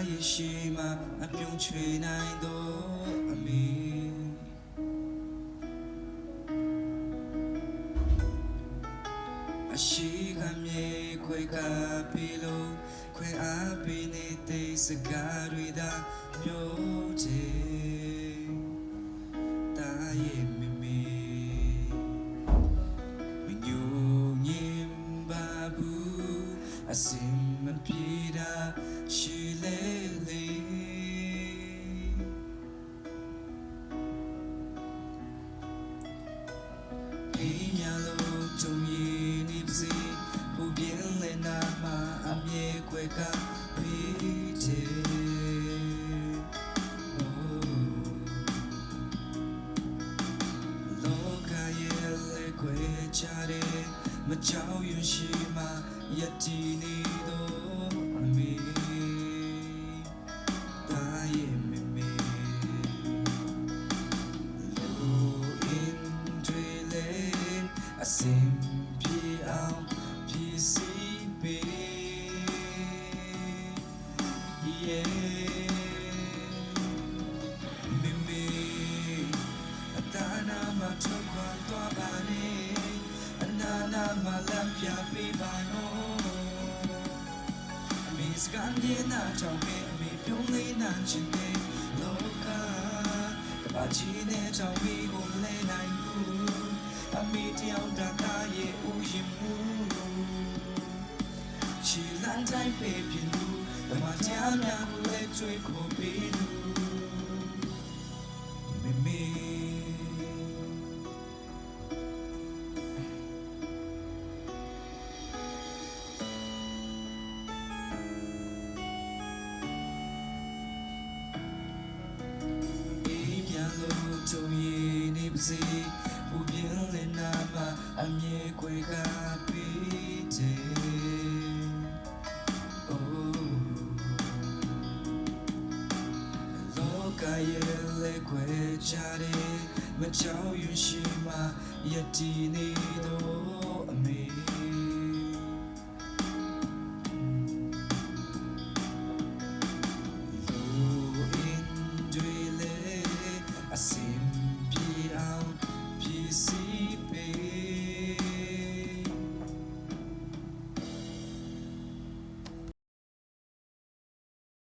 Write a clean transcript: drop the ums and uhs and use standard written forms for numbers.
ရဲ့ရှိမှအပြုံးချွေနိုင်တော့အမေအရှိကမြေခွေကပြီလို့ခွေအားပေးနေတဲ့စကားတွေသာပြောချင်တာရဲ့မမေမညူညင်ပါဘူးအစင်မပြေတာရှိလေလေအိမ်ရလို့ကြုံရည်နေပါစေပူပြင်းလေနာမှာအမြဲခွဲကပြီးချေလောကရဲ့လေခွဲချတဲ့မချောင်ရွှင်ရှိမှယက်တီနေတော့အမေတာရဲ့မမေလူအင်းတွေလေအစင်ပြေအောင်ပြေစီပေး yeah မမေအတားနာမထွက်ခွာသွားပါနဲ့အနာနာမလမ်းပြပေးပါနော်အမေစကားပြေနာချောင်းပေးအမေပြုံးလေးနာချင်တဲ့လောကကဘာချီနဲ့ချောင်းပြီးကိုမလဲနိုင်ဘူးအမေတယောက်တကားရဲ့ဥယျာဉ်မှုချီလန်းတိုင်းပေးပြလူဓမ္မတရားများကိုလည်းကြွေးခေါ်ပေးလူမမေကြုံရည်နေပါစေပူပြင်းလေနာမှာအမြဲခွေကပြီးတယ်လောကရဲ့လေခွေချတဲ့မချောင်ရွှင်ရှိမှယက်တီနေတော့